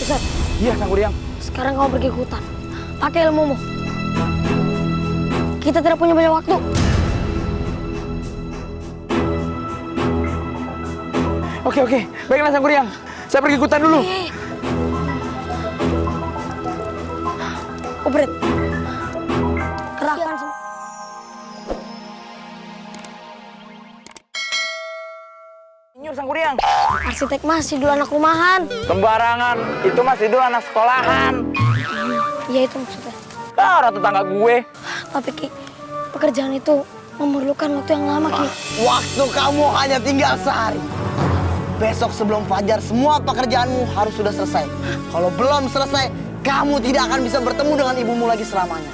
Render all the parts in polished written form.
Buset, Iya, Sang Kuryang. sekarang kamu pergi ke hutan. Pakai ilmumu. Kita tidak punya banyak waktu. Oke. Baiklah, Sang Kuryang. Saya pergi ke hutan dulu. Uprit, kerahkan semua. Nyur, Sang Kuryang. Arsitek masih dulu anak rumahan. Sembarangan. Itu masih dulu anak sekolahan. Ya itu maksudnya. Orang tetangga gue. Tapi Ki, pekerjaan itu memerlukan waktu yang lama Ki. Waktu kamu hanya tinggal sehari. Besok sebelum fajar semua pekerjaanmu harus sudah selesai. Kalau belum selesai, kamu tidak akan bisa bertemu dengan ibumu lagi selamanya.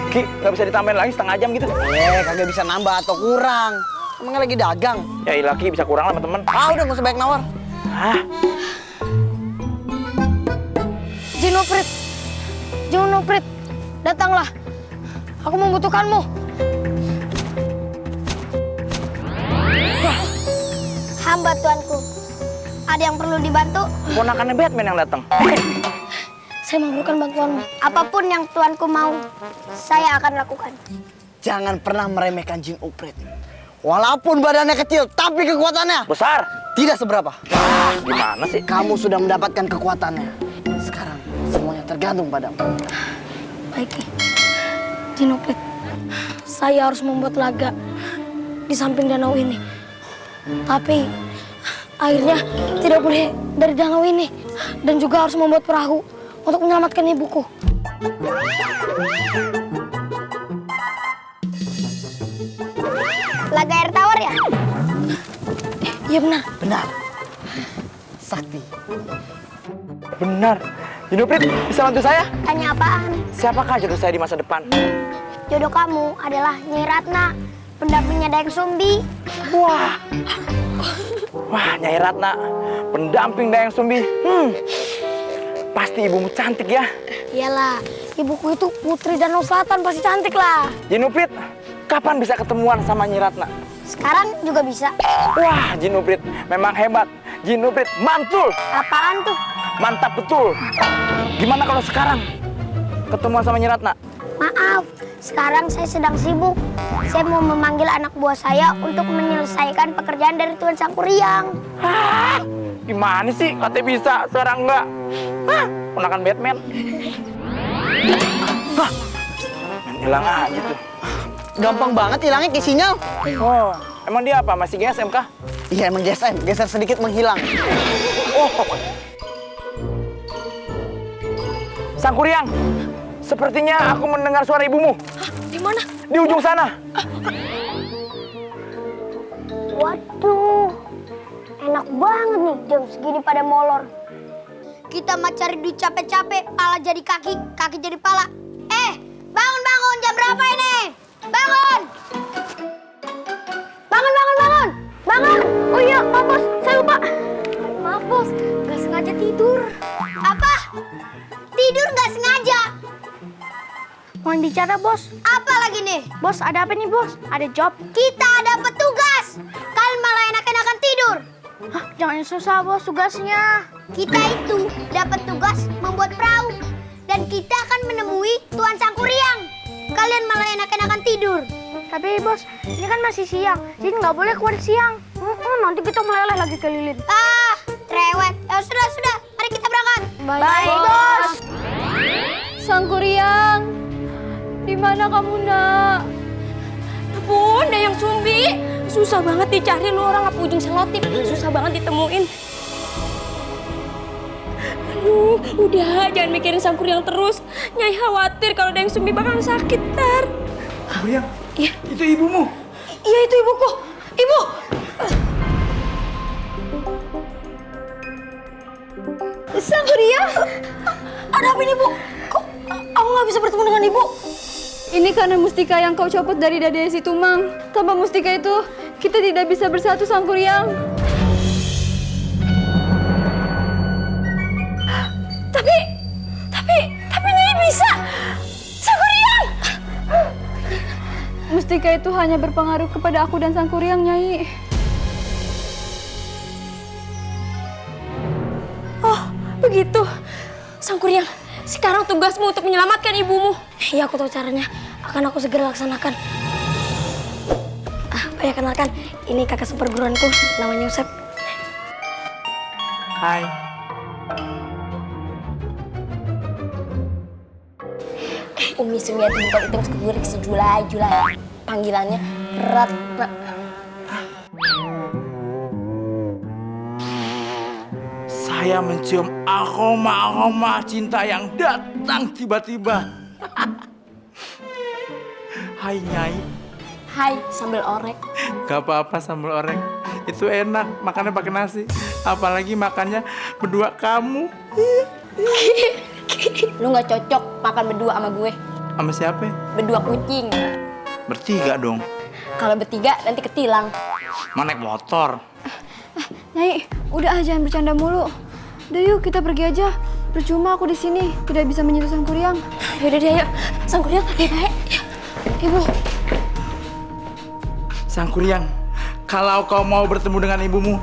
Ki, nggak bisa ditambahin lagi setengah jam gitu? Kagak bisa nambah atau kurang. Emangnya lagi dagang? Ya ilah, Ki, bisa kurang lah sama temen. Udah nggak usah banyak nawar. Hah? Junuprit, datanglah. Aku membutuhkanmu. Hamba tuanku. Ada yang perlu dibantu? Ponakannya Batman yang datang. Saya memerlukan bantuanmu. Apapun yang tuanku mau, saya akan lakukan. Jangan pernah meremehkan Jin Uprit. Walaupun badannya kecil, tapi kekuatannya Besar. tidak seberapa. Gimana sih? Kamu sudah mendapatkan kekuatannya. Sekarang semuanya tergantung padamu. Baik Ki. Junuprit, saya harus membuat laga di samping danau ini. Tapi airnya tidak boleh dari danau ini. Dan juga harus membuat perahu untuk menyelamatkan ibuku. Laga air tawar ya? Iya benar. Benar. Sakti. Benar. Junuprit, bisa bantu saya? Tanya apaan? Siapakah jodoh saya di masa depan? Jodoh kamu adalah Nyai Ratna, pendampingnya Dayang Sumbi. Wah, Nyai Ratna, pendamping Dayang Sumbi. Pasti ibumu cantik ya. Iyalah, ibuku itu putri Danau Selatan, pasti cantik lah. Junuprit, kapan bisa ketemuan sama Nyai Ratna? Sekarang juga bisa. Wah, Junuprit memang hebat. Junuprit mantul, Apaan tuh? mantap betul. Gimana kalau sekarang ketemuan sama Nyai Ratna? Maaf, sekarang saya sedang sibuk. Saya mau memanggil anak buah saya untuk menyelesaikan pekerjaan dari Tuan Sangkuriang. Hah? Gimana sih? Katanya bisa, sekarang enggak. Hah? Ponakan Batman. Hah? Hilang aja tuh. Gampang banget hilangnya ke sinyal. Oh, emang dia apa? Masih GSM kah? Iya emang GSM, geser sedikit menghilang. Sangkuriang, sepertinya aku mendengar suara ibumu. Di mana? Di ujung sana. Waduh, enak banget nih jam segini pada molor. Kita mah cari duit capek-capek, pala jadi kaki, kaki jadi pala. Bangun, jam berapa ini? Bangun! Bangun! Oh iya, Pak Bos, saya lupa. Maaf Bos, gak sengaja tidur. Apa? Tidur gak sengaja? Mau bicara, Bos. Apa lagi nih? Bos, ada apa nih, Bos? Ada job. Kita ada petugas. Kalian malah enak-enakan tidur. Hah, jangan susah, Bos, tugasnya. Kita itu dapat tugas membuat perahu. Dan kita akan menemui Tuan Sangkuriang. Kalian malah enak-enakan tidur. Tapi, Bos, ini kan masih siang. Jadi nggak boleh keluar siang. Nanti kita meleleh lagi ke lilin. Rewet. Ya sudah. Mari kita berangkat. Baik, Bos. Sangkuriang, di mana kamu nak? Bun, Dayang Sumbi, susah banget dicari lu orang apa ujung selotip, susah banget ditemuin. Aduh, udah jangan mikirin Sangkuriang terus. Nyai khawatir kalau Dayang Sumbi bakal sakit ntar. Sangkuriang, Iya. itu ibumu. Iya itu ibuku, ibu. Sangkuriang, ada apa ini Bu? Kok aku nggak bisa bertemu dengan Ibu? Ini karena mustika yang kau copot dari dada si Tumang. Tanpa mustika itu, kita tidak bisa bersatu, Sangkuriang. Tapi Nyai bisa! Sangkuriang! Mustika itu hanya berpengaruh kepada aku dan Sangkuriang, Nyai. begitu. Sangkuriang, sekarang tugasmu untuk menyelamatkan ibumu. Iya, aku tahu caranya. Akan aku segera laksanakan. Pak, kenalkan. Ini kakak seperguruanku, namanya Yusef. Hai. Umi Sumiati bukan hitung segurik sejulai. Panggilannya Ratna. Saya mencium aroma cinta yang datang tiba-tiba. Hai Nyai. Hai, sambal orek. Gak apa-apa sambal orek. Itu enak, makannya pakai nasi. Apalagi makannya berdua kamu. Lu gak cocok makan berdua sama gue. Sama siapa? Berdua kucing. Bertiga dong. Kalau bertiga nanti ketilang. Mana naik motor? Nyai, udah jangan bercanda mulu. Udah yuk kita pergi aja. Percuma aku di sini tidak bisa menyentuh Sangkuriang. Yaudah deh, ayo. Sangkuriang, baik. Ibu, Sangkuriang, kalau kau mau bertemu dengan ibumu,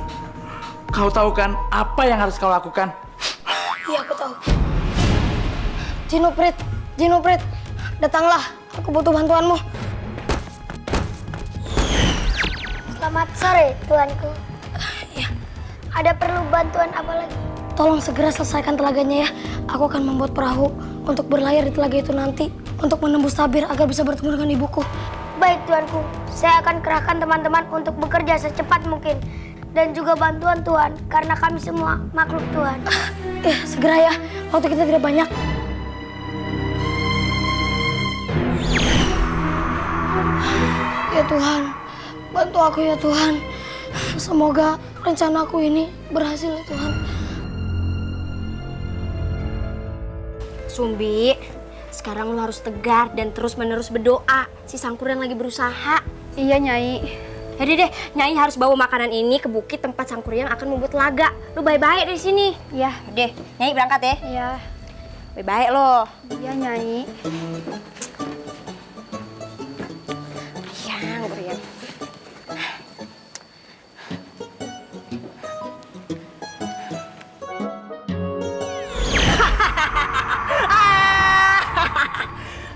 kau tahu kan apa yang harus kau lakukan? iya aku tahu. Jinuprit, datanglah. Aku butuh bantuanmu. Selamat sore, tuanku. Iya. Ada perlu bantuan apa lagi? Tolong segera selesaikan telaganya ya. Aku akan membuat perahu untuk berlayar di telaga itu nanti. Untuk menembus tabir agar bisa bertemu dengan ibuku. Baik, tuanku. Saya akan kerahkan teman-teman untuk bekerja secepat mungkin. Dan juga bantuan Tuhan, karena kami semua makhluk Tuhan. Segera ya. Waktu kita tidak banyak. Ya Tuhan, bantu aku ya Tuhan. Semoga rencanaku ini berhasil ya Tuhan. Sumbi, sekarang lu harus tegar dan terus-menerus berdoa. Si Sangkuriang lagi berusaha. Iya, Nyai. Jadi deh, Nyai harus bawa makanan ini ke bukit tempat Sangkuriang akan membuat laga. Lu baik-baik dari sini. Iya. Deh, Nyai berangkat ya. Iya. Baik-baik lo. Iya, Nyai. Sangkuriang.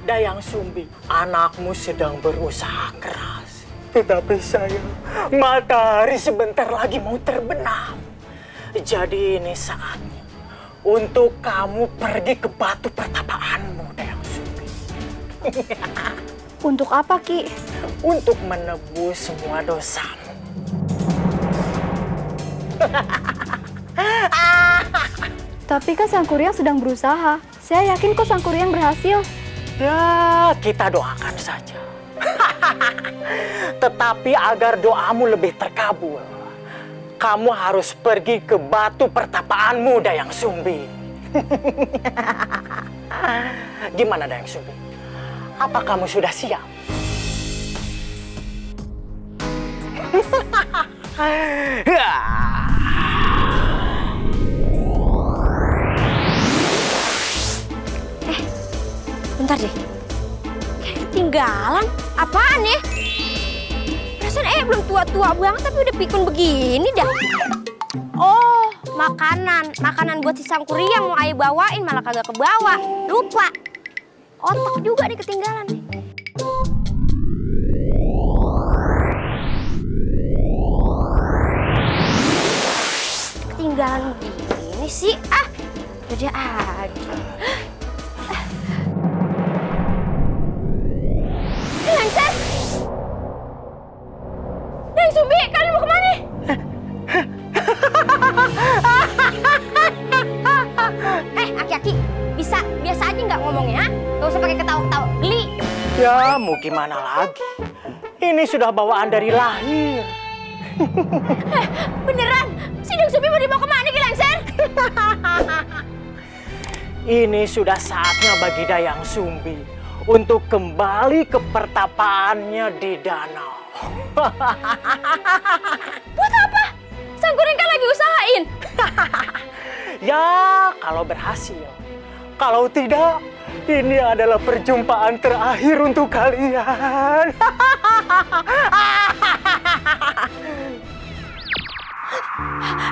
Dayang Sumbi, anakmu sedang berusaha keras. Tetapi sayang, matahari sebentar lagi mau terbenam. Jadi ini saatnya untuk kamu pergi ke batu pertapaanmu, Dayang Sumbi. Untuk apa, Ki? Untuk menebus semua dosamu. Tapi kan Sangkuriang sedang berusaha. Saya yakin kok Sangkuriang berhasil. Ya, kita doakan saja. Tetapi agar doamu lebih terkabul, kamu harus pergi ke batu pertapaanmu, Dayang Sumbi. Gimana, Dayang Sumbi? Apa kamu sudah siap? Bentar deh. Kayak ketinggalan. Apaan ya? Perasaan belum tua-tua banget tapi udah pikun begini dah. Oh, makanan. Makanan buat si Sangkuriang mau Ayu bawain malah kagak kebawa. Lupa. Otak juga nih ketinggalan nih. Ketinggalan gini sih. Udah aja. Lancar. Dayang Sumbi, kalian mau kemana? Aki-aki, biasa aja nggak ngomongnya, ha? Gak usah pakai ketawa-ketawa, geli. Ya, mau gimana lagi? Ini sudah bawaan dari lahir. Beneran? Si Dayang Sumbi mau dibawa kemana, Ki Lancer? Ini sudah saatnya bagi Dayang Sumbi untuk kembali ke pertapaannya di danau. Buat apa? Sangkuriang kan lagi usahain. Ya, kalau berhasil. Kalau tidak, ini adalah perjumpaan terakhir untuk kalian.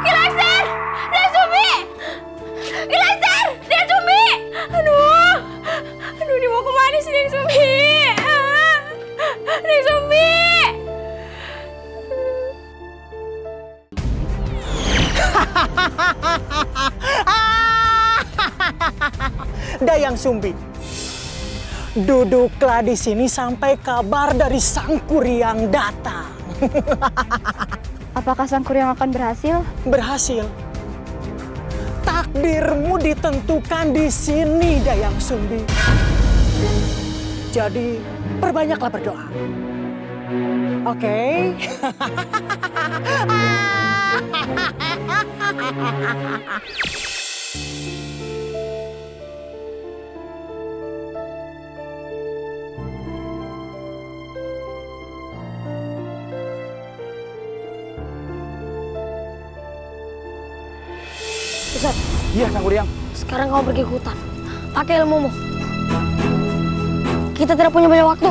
Ki Lancer! Dayang Sumbi! Ilaser! Dia Sumbi! Aduh, dia mau kemana sih Dia Sumbi? Dia Sumbi! Dayang Sumbi, duduklah di sini sampai kabar dari Sang Kuryang datang. Apakah Sang Kuryang akan berhasil? Berhasil. Takdirmu ditentukan di sini, Dayang Sumbi. Jadi, perbanyaklah berdoa. Oke? Ustaz, Iya, Sang Kuryang. sekarang kamu pergi ke hutan. Pakai ilmumu. Kita tidak punya banyak waktu.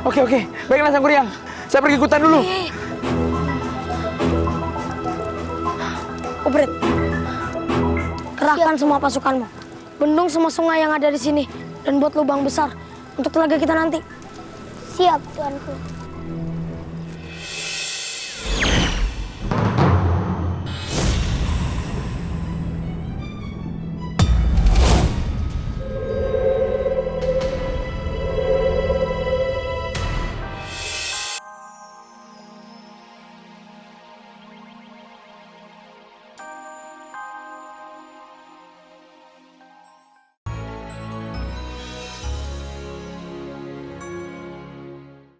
Oke. Baiklah, Sang Kuryang. Saya pergi ke hutan dulu. Uprit, kerahkan semua pasukanmu. Bendung semua sungai yang ada di sini. Dan buat lubang besar untuk telaga kita nanti. Siap, Tuanku.